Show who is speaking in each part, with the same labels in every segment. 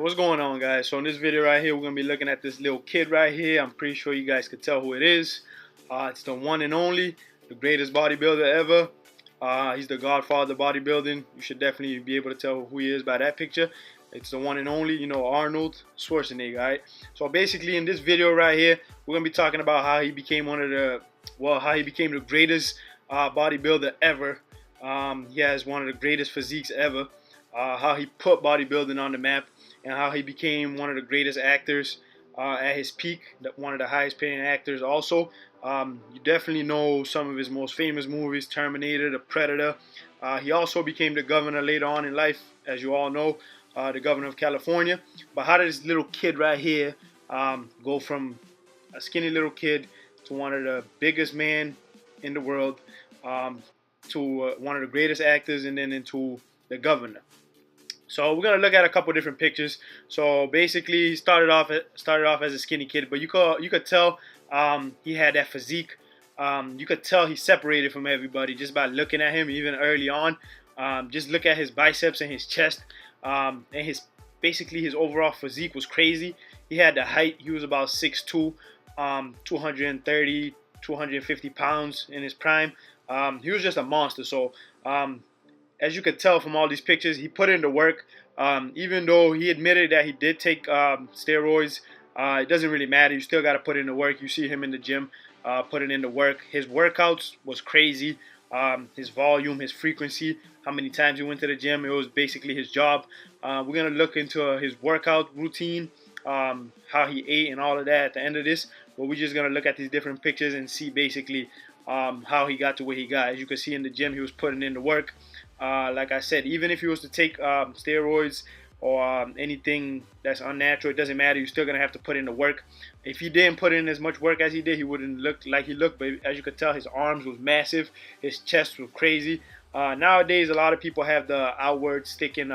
Speaker 1: What's going on, guys? So in this video right here, we're going to be looking at this little kid right here. I'm pretty sure you guys could tell who it is. It's the one and only, the greatest bodybuilder ever. He's the godfather of bodybuilding. You should definitely be able to tell who he is by that picture. It's the one and only, Arnold Schwarzenegger, right? So basically in this video right here, we're going to be talking about how he became how he became the greatest bodybuilder ever. He has one of the greatest physiques ever. How he put bodybuilding on the map, and how he became one of the greatest actors at his peak, one of the highest paying actors also. You definitely know some of his most famous movies, Terminator, The Predator. He also became the governor later on in life, as you all know, the governor of California. But how did this little kid right here go from a skinny little kid to one of the biggest men in the world, to one of the greatest actors, and then into the governor? So we're gonna look at a couple different pictures. So basically, he started off as a skinny kid, but you could tell he had that physique. You could tell he separated from everybody just by looking at him, even early on. Just look at his biceps and his chest, and his overall physique was crazy. He had the height. He was about 6'2", 230, 250 pounds in his prime. He was just a monster. So as you could tell from all these pictures, he put in the work. Even though he admitted that he did take steroids, it doesn't really matter. You still got to put in the work. You see him in the gym putting in the work. His workouts was crazy. His volume, his frequency, how many times he went to the gym, it was basically his job. We're going to look into his workout routine, how he ate and all of that at the end of this. But we're just going to look at these different pictures and see basically how he got to where he got. As you can see in the gym, he was putting in the work. Like I said, even if he was to take steroids or anything that's unnatural, it doesn't matter. You're still going to have to put in the work. If he didn't put in as much work as he did, he wouldn't look like he looked. But as you could tell, his arms was massive. His chest was crazy. Nowadays, a lot of people have the outward sticking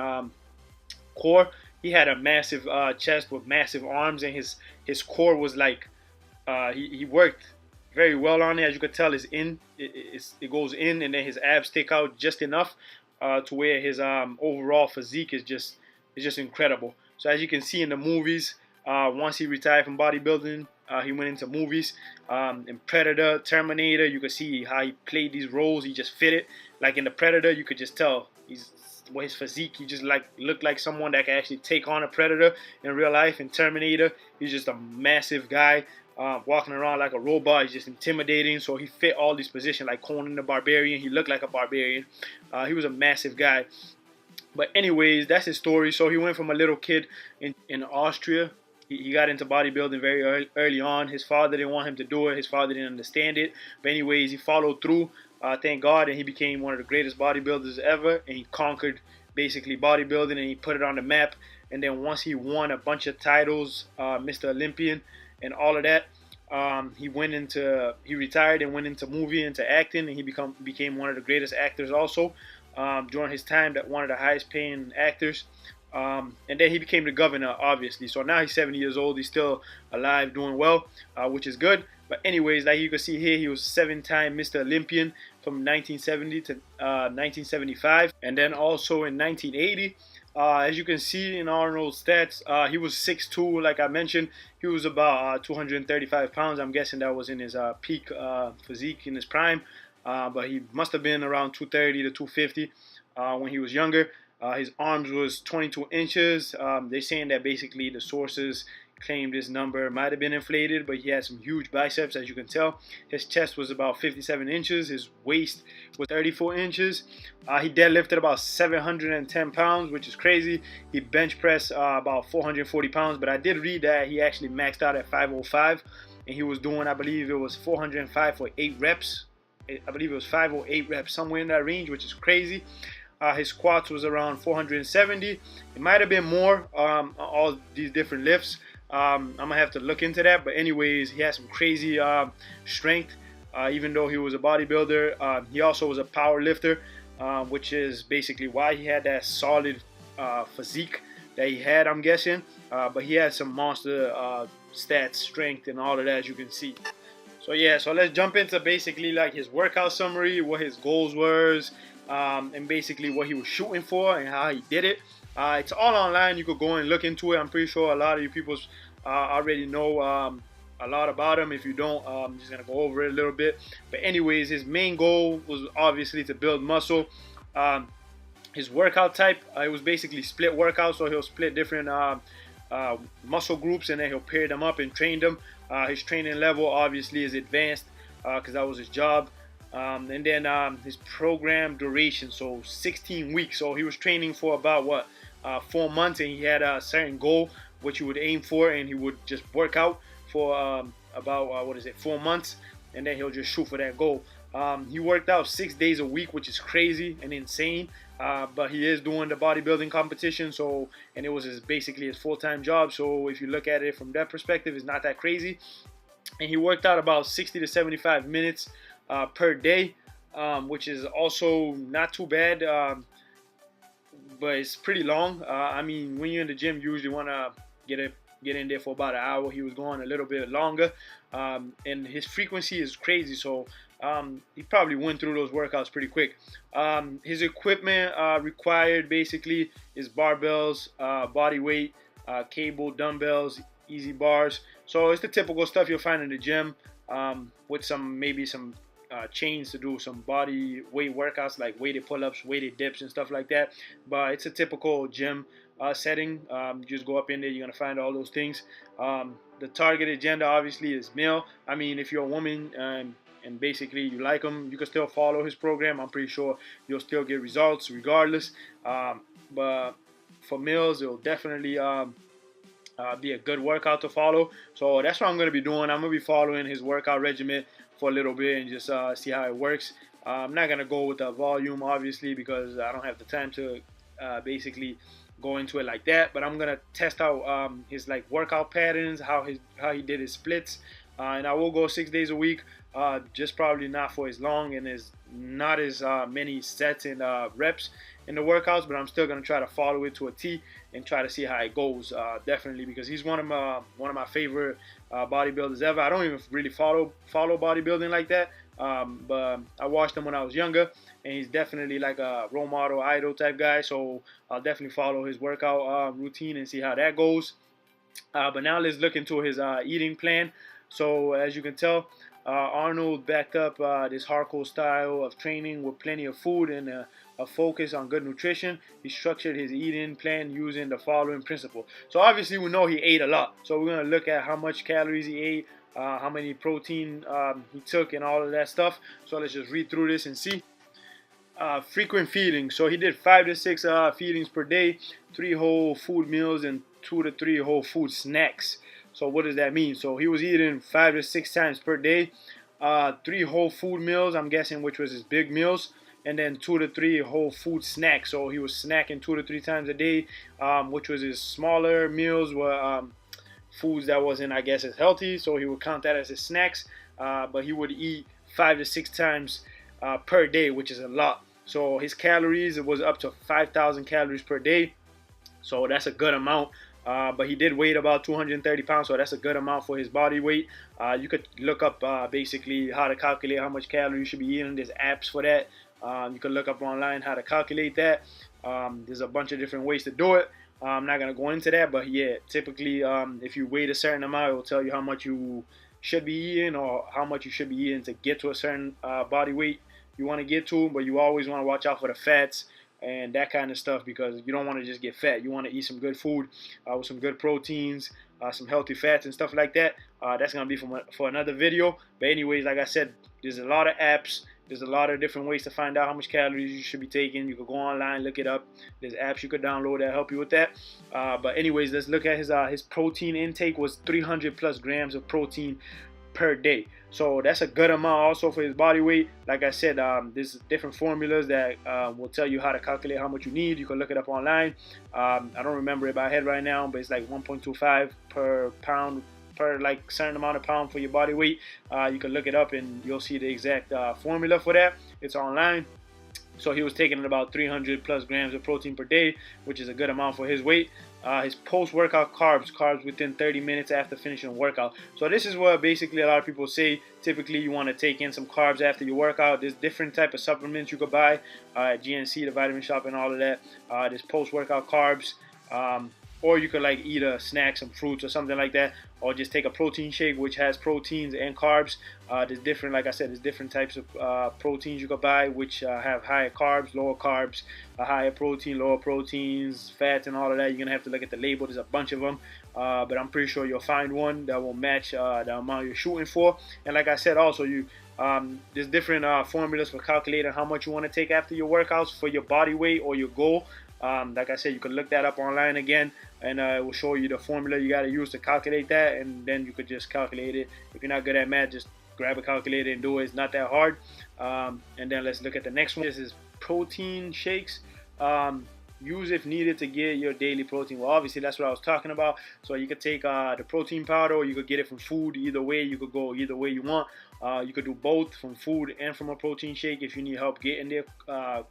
Speaker 1: core. He had a massive chest with massive arms, and his core was like, he worked very well on it. As you could tell, it goes in, and then his abs stick out just enough to where his overall physique is just incredible. So as you can see in the movies, once he retired from bodybuilding, he went into movies. In Predator, Terminator, you could see how he played these roles. He just fit it. Like in the Predator, you could just tell his physique, he just looked like someone that could actually take on a predator in real life. In Terminator, he's just a massive guy. Walking around like a robot. He's just intimidating. So he fit all these positions, like Conan the Barbarian. He looked like a barbarian. He was a massive guy. But anyways, that's his story. So he went from a little kid in Austria. He got into bodybuilding very early on. His father didn't want him to do it. His father didn't understand it. But anyways, he followed through, thank God, and he became one of the greatest bodybuilders ever. And he conquered basically bodybuilding, and he put it on the map. And then once he won a bunch of titles, Mr. Olympian, and all of that, he retired and went into acting, and he became one of the greatest actors also during his time, that one of the highest paying actors. And then he became the governor, obviously. So now he's 70 years old. He's still alive, doing well, which is good. But anyways, like you can see here, he was 7-time Mr. Olympian from 1970 to 1975, and then also in 1980. As you can see in Arnold's stats, he was 6'2", like I mentioned. He was about 235 pounds. I'm guessing that was in his peak physique, in his prime. But he must have been around 230 to 250 when he was younger. His arms was 22 inches. They're saying that basically the sources claim this number might have been inflated, but he had some huge biceps, as you can tell. His chest was about 57 inches. His waist was 34 inches. He deadlifted about 710 pounds, which is crazy. He bench pressed about 440 pounds, but I did read that he actually maxed out at 505, and he was doing, I believe it was 405 for 8 reps. I believe it was 5 or 8 reps, somewhere in that range, which is crazy. His squats was around 470. It might have been more, all these different lifts. I'm gonna have to look into that. But anyways, he had some crazy strength. Even though he was a bodybuilder, he also was a power lifter, which is basically why he had that solid physique that he had, I'm guessing. But he had some monster stats, strength, and all of that, as you can see. So yeah, so let's jump into basically like his workout summary, what his goals were, and basically what he was shooting for and how he did it. It's all online. You could go and look into it. I'm pretty sure a lot of you people already know a lot about him. If you don't, I'm just gonna go over it a little bit. But anyways, his main goal was obviously to build muscle. His workout type, it was basically split workouts. So he'll split different muscle groups, and then he'll pair them up and train them. His training level obviously is advanced because that was his job. And then his program duration, so 16 weeks. So he was training for about 4 months, and he had a certain goal which he would aim for, and he would just work out for about 4 months, and then he'll just shoot for that goal. He worked out 6 days a week, which is crazy and insane. But he is doing the bodybuilding competition, so, and it was basically his full-time job. So if you look at it from that perspective, it's not that crazy. And he worked out about 60 to 75 minutes per day, which is also not too bad, but it's pretty long. I mean, when you're in the gym, you usually want to get in there for about an hour. He was going a little bit longer, and his frequency is crazy, so he probably went through those workouts pretty quick. His equipment required basically is barbells, body weight, cable, dumbbells, easy bars. So it's the typical stuff you'll find in the gym, with maybe some chains to do some body weight workouts like weighted pull-ups, weighted dips, and stuff like that. But it's a typical gym setting. You just go up in there, you're gonna find all those things. The target agenda obviously is male. I mean, if you're a woman and basically you like him, you can still follow his program. I'm pretty sure you'll still get results regardless. But for males, it'll definitely be a good workout to follow. So that's what I'm going to be doing. I'm going to be following his workout regimen for a little bit and just see how it works. I'm not going to go with the volume, obviously, because I don't have the time to basically go into it like that. But I'm going to test out his like workout patterns, how he did his splits. And I will go 6 days a week, just probably not for as long and not as many sets and reps in the workouts, but I'm still gonna try to follow it to a T and try to see how it goes. Definitely, because he's one of my favorite bodybuilders ever. I don't even really follow bodybuilding like that, but I watched him when I was younger, and he's definitely like a role model, idol type guy. So I'll definitely follow his workout routine and see how that goes. But now let's look into his eating plan. So as you can tell, Arnold backed up this hardcore style of training with plenty of food and a focus on good nutrition. He structured his eating plan using the following principle. So obviously we know he ate a lot. So we're going to look at how much calories he ate, how many protein he took, and all of that stuff. So let's just read through this and see. Frequent feeding. So he did 5 to 6 feedings per day, 3 whole food meals, and 2 to 3 whole food snacks. So what does that mean? So he was eating 5 to 6 times per day, 3 whole food meals, I'm guessing, which was his big meals, and then 2 to 3 whole food snacks. So he was snacking 2 to 3 times a day, which was his smaller meals were foods that wasn't, I guess, as healthy. So he would count that as his snacks, but he would eat 5 to 6 times per day, which is a lot. So his calories, it was up to 5,000 calories per day. So that's a good amount. But he did weigh about 230 pounds, so that's a good amount for his body weight. You could look up basically how to calculate how much calories you should be eating. There's apps for that. You can look up online how to calculate that. There's a bunch of different ways to do it. I'm not going to go into that, but yeah, typically if you weigh a certain amount, it will tell you how much you should be eating or how much you should be eating to get to a certain body weight you want to get to. But you always want to watch out for the fats and that kind of stuff, because you don't want to just get fat. You want to eat some good food with some good proteins, some healthy fats and stuff like that. That's going to be for another video. But anyways, like I said, there's a lot of apps. There's a lot of different ways to find out how much calories you should be taking. You could go online, look it up. There's apps you could download that help you with that. But anyways, let's look at his protein intake was 300 plus grams of protein per day. So that's a good amount also for his body weight. Like I said, there's different formulas that will tell you how to calculate how much you need. You can look it up online. I don't remember it by head right now, but it's like 1.25 per pound per like certain amount of pound for your body weight. You can look it up and you'll see the exact formula for that. It's online. So he was taking about 300 plus grams of protein per day, which is a good amount for his weight. his post-workout carbs within 30 minutes after finishing a workout. So this is what basically a lot of people say. Typically, you want to take in some carbs after your workout. There's different type of supplements you could buy at GNC, the vitamin shop, and all of that. There's post-workout carbs. Or you could like eat a snack, some fruits or something like that, or just take a protein shake which has proteins and carbs. There's different, like I said, there's different types of proteins you could buy which have higher carbs, lower carbs, higher protein, lower proteins, fats, and all of that. You're gonna have to look at the label. There's a bunch of them, but I'm pretty sure you'll find one that will match the amount you're shooting for. And like I said, also there's different formulas for calculating how much you want to take after your workouts for your body weight or your goal. Like I said, you can look that up online again, and it will show you the formula you got to use to calculate that, and then you could just calculate it. If you're not good at math, just grab a calculator and do it. It's not that hard. And then let's look at the next one. This is protein shakes. Use if needed to get your daily protein. Well, obviously that's what I was talking about. So you could take the protein powder, or you could get it from food. Either way, you could go either way you want. You could do both, from food and from a protein shake if you need help getting there.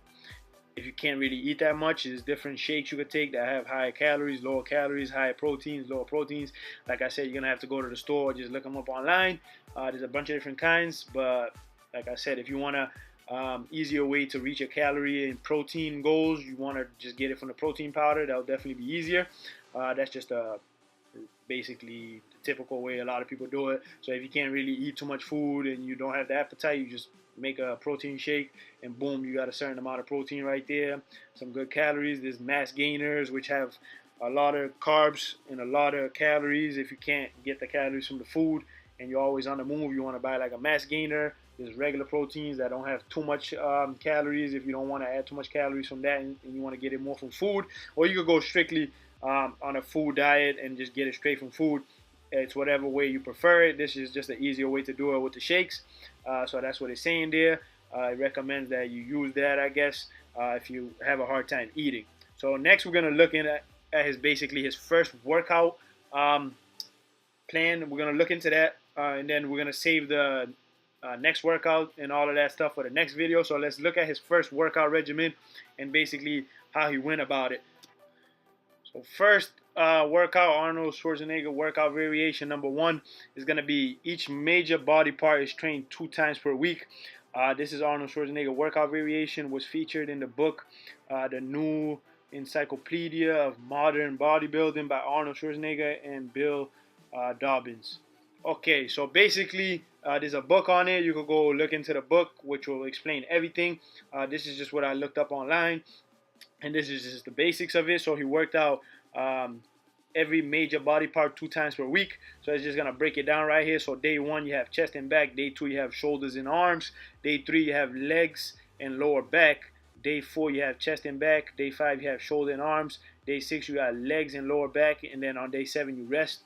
Speaker 1: If you can't really eat that much, there's different shakes you could take that have higher calories, lower calories, higher proteins, lower proteins. Like I said, you're gonna have to go to the store or just look them up online. There's a bunch of different kinds, but like I said, if you want a easier way to reach your calorie and protein goals, you want to just get it from the protein powder. That'll definitely be easier. That's just basically the typical way a lot of people do it. So if you can't really eat too much food and you don't have the appetite, you just make a protein shake, and boom, you got a certain amount of protein right there, some good calories. There's mass gainers which have a lot of carbs and a lot of calories. If you can't get the calories from the food and you're always on the move, you want to buy like a mass gainer. There's regular proteins that don't have too much calories if you don't want to add too much calories from that, and you want to get it more from food. Or you could go strictly on a food diet and just get it straight from food. It's whatever way you prefer it. This is just an easier way to do it with the shakes. So that's what it's saying there. It recommends that you use that, I guess, if you have a hard time eating. So next we're going to look at basically his first workout plan. We're going to look into that, and then we're going to save the next workout and all of that stuff for the next video. So let's look at his first workout regimen and basically how he went about it. So first workout, Arnold Schwarzenegger workout variation number 1 is going to be each major body part is trained 2 times per week. This is Arnold Schwarzenegger workout variation, was featured in the book, The New Encyclopedia of Modern Bodybuilding by Arnold Schwarzenegger and Bill Dobbins. Okay, so basically there's a book on it. You could go look into the book, which will explain everything. This is just what I looked up online, and this is just the basics of it. So he worked out every major body part 2 times per week. So it's just gonna break it down right here. So day 1 you have chest and back. Day 2 you have shoulders and arms. Day 3 you have legs and lower back. Day 4 you have chest and back. Day 5 you have shoulder and arms. Day 6 you got legs and lower back, and then on day 7 you rest,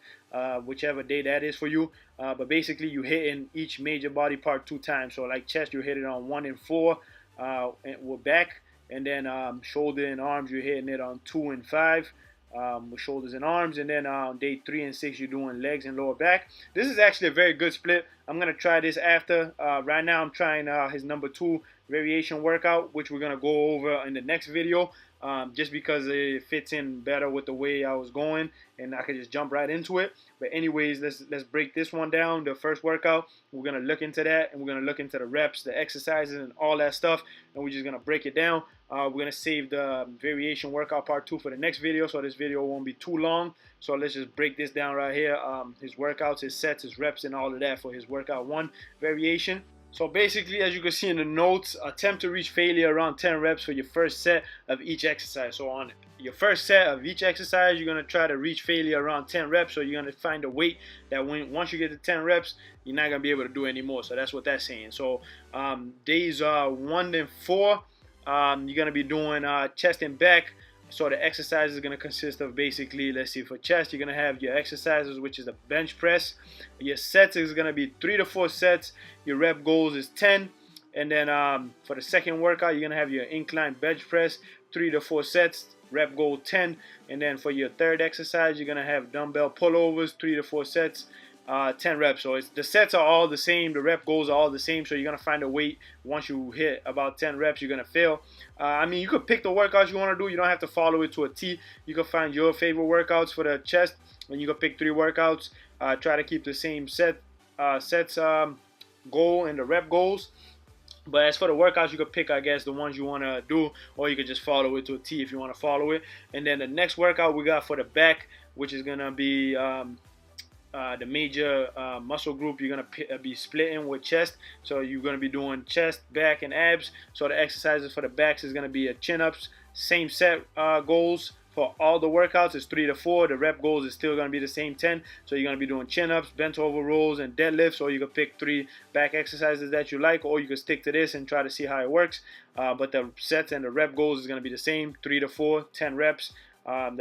Speaker 1: whichever day that is for you. But basically you hit in each major body part 2 times. So like chest, you hit it on 1 and 4 with back, and then shoulder and arms, you're hitting it on 2 and 5 with shoulders and arms, and then on day 3 and 6 you're doing legs and lower back. This is actually a very good split. I'm gonna try this after. Right now I'm trying his number 2 variation workout, which we're gonna go over in the next video, just because it fits in better with the way I was going, and I could just jump right into it. But anyways, let's break this one down. The first workout, we're gonna look into that, and we're gonna look into the reps, the exercises, and all that stuff, and we're just gonna break it down. We're gonna save the variation workout part 2 for the next video, so this video won't be too long. So let's just break this down right here. His workouts, his sets, his reps, and all of that for his workout 1 variation. So basically, as you can see in the notes, attempt to reach failure around 10 reps for your first set of each exercise. So on your first set of each exercise, you're going to try to reach failure around 10 reps. So you're going to find a weight that once you get to 10 reps, you're not going to be able to do anymore. So that's what that's saying. So days 1 and 4, you're going to be doing chest and back. So the exercise is going to consist of basically, let's see, for chest, you're going to have your exercises, which is the bench press. Your sets is going to be 3 to 4 sets. Your rep goals is 10. And then for the second workout, you're going to have your incline bench press, 3 to 4 sets, rep goal 10. And then for your third exercise, you're going to have dumbbell pullovers, 3 to 4 sets, 10 reps. So the sets are all the same, the rep goals are all the same. So you're gonna find a weight once you hit about 10 reps, you're gonna fail. I mean, you could pick the workouts you want to do. You don't have to follow it to a T. You can find your favorite workouts for the chest, and you can pick 3 workouts. Try to keep the same sets goal and the rep goals. But as for the workouts, you could pick, I guess, the ones you want to do, or you could just follow it to a T if you want to follow it. And then the next workout we got for the back, which is going to be the major muscle group. You're going to be splitting with chest. So you're going to be doing chest, back, and abs. So the exercises for the backs is going to be a chin-ups, same set goals. For all the workouts, it's 3 to 4. The rep goals is still going to be the same 10. So you're going to be doing chin-ups, bent over rows, and deadlifts. Or you can pick 3 back exercises that you like, or you can stick to this and try to see how it works. But the sets and the rep goals is going to be the same: 3 to 4, 10 reps. You're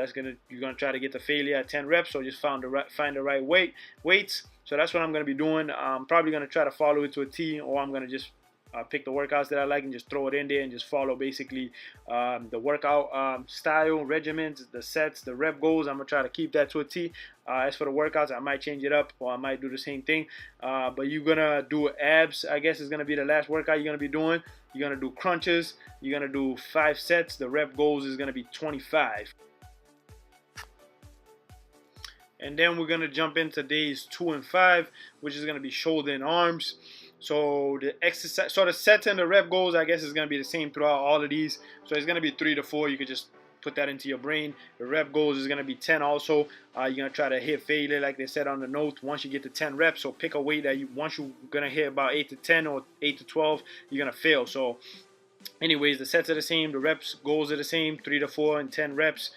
Speaker 1: gonna try to get to failure at 10 reps. So just find the right weights. So that's what I'm gonna be doing. I'm probably gonna try to follow it to a T, or I'm gonna just pick the workouts that I like and just throw it in there and just follow basically the workout style, regimens, the sets, the rep goals. I'm gonna try to keep that to a T. As for the workouts, I might change it up, or I might do the same thing. But you're gonna do abs. I guess is gonna be the last workout you're gonna be doing. You're gonna do crunches. You're gonna do 5 sets. The rep goals is gonna be 25. And then we're gonna jump into days 2 and 5, which is gonna be shoulder and arms. So the exercise, so the sets and the rep goals, I guess, is gonna be the same throughout all of these. So it's gonna be 3 to 4. You could just put that into your brain. The rep goals is gonna be 10 also. You're gonna try to hit failure, like they said on the note, once you get to 10 reps. So pick a weight that once you're gonna hit about 8 to 10 or 8 to 12, you're gonna fail. So anyways, the sets are the same, the reps goals are the same, 3 to 4 and 10 reps.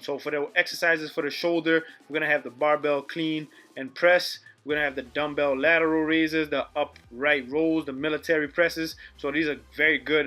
Speaker 1: So for the exercises for the shoulder, we're gonna have the barbell clean and press. We're gonna have the dumbbell lateral raises, the upright rows, the military presses. So these are very good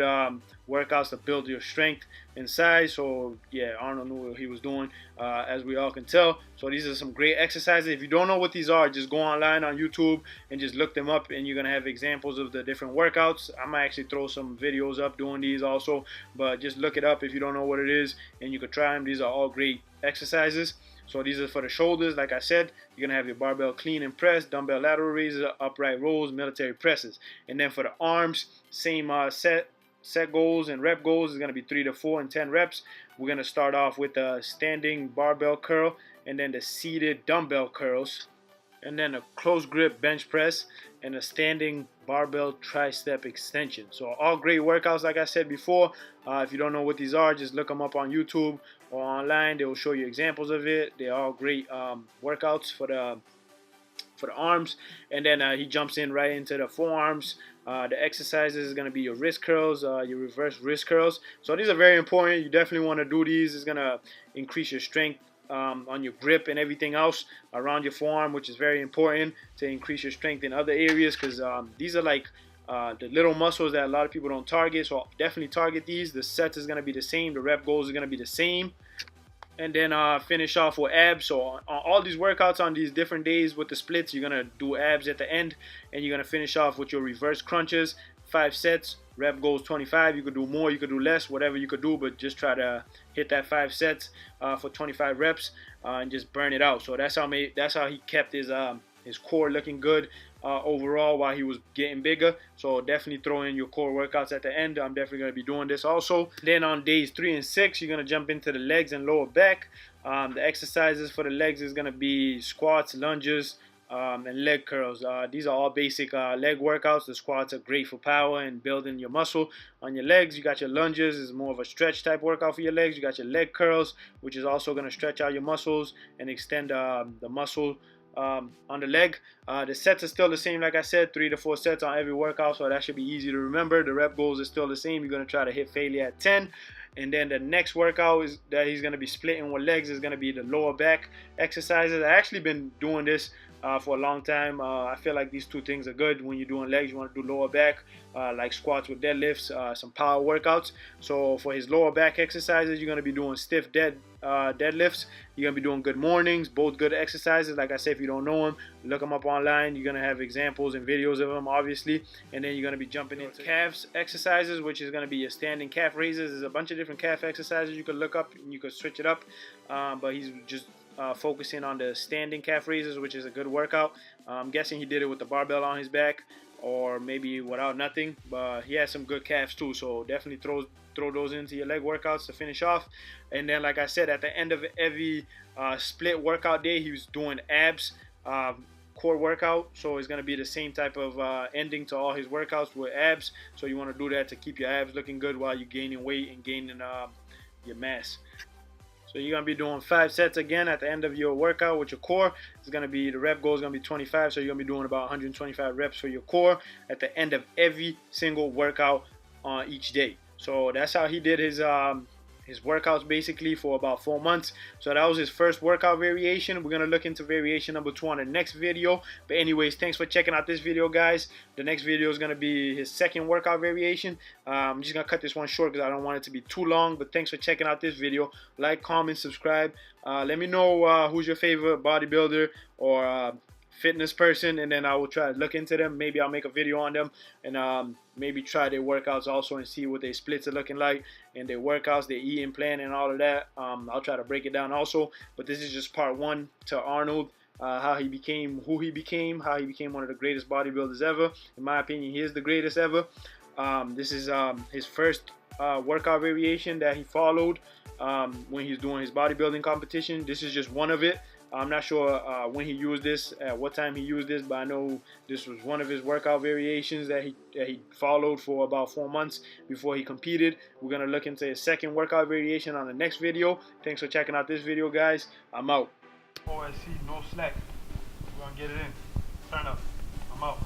Speaker 1: workouts to build your strength and size. So yeah, Arnold knew what he was doing, as we all can tell. So these are some great exercises. If you don't know what these are, just go online on YouTube and just look them up, and you're gonna have examples of the different workouts. I might actually throw some videos up doing these also, but just look it up if you don't know what it is, and you could try them. These are all great exercises. So these are for the shoulders. Like I said, you're gonna have your barbell clean and press, dumbbell lateral raises, upright rows, military presses. And then for the arms, same set goals and rep goals is gonna be 3 to 4 and 10 reps. We're gonna start off with a standing barbell curl, and then the seated dumbbell curls, and then a close grip bench press, and a standing barbell tricep extension. So all great workouts, like I said before. If you don't know what these are, just look them up on YouTube or online. They will show you examples of it. They're all great workouts for the arms. And then he jumps in right into the forearms. The exercises is going to be your wrist curls, your reverse wrist curls. So these are very important. You definitely want to do these. It's going to increase your strength on your grip and everything else around your forearm, which is very important to increase your strength in other areas, because these are like the little muscles that a lot of people don't target. So definitely target these. The sets is going to be the same. The rep goals are going to be the same. And then finish off with abs. So on all these workouts on these different days with the splits, you're going to do abs at the end, and you're going to finish off with your reverse crunches, 5 sets. Rep goals 25. You could do more, you could do less, whatever you could do, but just try to hit that 5 sets for 25 reps and just burn it out. So that's how he kept his core looking good overall while he was getting bigger. So definitely throw in your core workouts at the end. I'm definitely going to be doing this also. Then on days 3 and 6, you're going to jump into the legs and lower back. The exercises for the legs is going to be squats, lunges, and leg curls. These are all basic leg workouts. The squats are great for power and building your muscle on your legs. You got your lunges, is more of a stretch type workout for your legs. You got your leg curls, which is also going to stretch out your muscles and extend the muscle on the leg. The sets are still the same, like I said, 3 to 4 sets on every workout, so that should be easy to remember. The rep goals are still the same. You're going to try to hit failure at 10. And then the next workout is that he's going to be splitting with legs is going to be the lower back exercises. I actually been doing this for a long time. I feel like these two things are good. When you're doing legs, you want to do lower back, like squats with deadlifts, some power workouts. So for his lower back exercises, you're going to be doing stiff deadlifts. You're going to be doing good mornings, both good exercises. Like I said, if you don't know them, look them up online. You're going to have examples and videos of them, obviously. And then you're going to be jumping into calves exercises, which is going to be your standing calf raises. There's a bunch of different calf exercises you could look up and you could switch it up. But he's just focusing on the standing calf raises, which is a good workout. I'm guessing he did it with the barbell on his back, or maybe without nothing, but he has some good calves too, so definitely throw those into your leg workouts to finish off. And then, like I said, at the end of every split workout day, he was doing abs core workout, so it's going to be the same type of ending to all his workouts with abs. So you want to do that to keep your abs looking good while you're gaining weight and gaining your mass. So you're going to be doing 5 sets again at the end of your workout with your core. It's going to be, the rep goal is going to be 25, so you're going to be doing about 125 reps for your core at the end of every single workout on each day. So that's how he did his workouts basically for about 4 months. So that was his first workout variation. We're going to look into variation number 2 on the next video. But anyways, thanks for checking out this video, guys. The next video is going to be his second workout variation. I'm just going to cut this one short because I don't want it to be too long. But thanks for checking out this video. Like, comment, subscribe. Let me know who's your favorite bodybuilder or fitness person, and then I will try to look into them. Maybe I'll make a video on them, and maybe try their workouts also and see what their splits are looking like and their workouts, their eating plan and all of that. I'll try to break it down also, but this is just part 1 to Arnold, how he became who he became, how he became one of the greatest bodybuilders ever. In my opinion, he is the greatest ever. This is his first workout variation that he followed when he's doing his bodybuilding competition. This is just one of it. I'm not sure when he used this, at what time he used this, but I know this was one of his workout variations that he followed for about 4 months before he competed. We're going to look into his second workout variation on the next video. Thanks for checking out this video, guys. I'm out. OSC, no slack. We're going to get it in. Turn up. I'm out.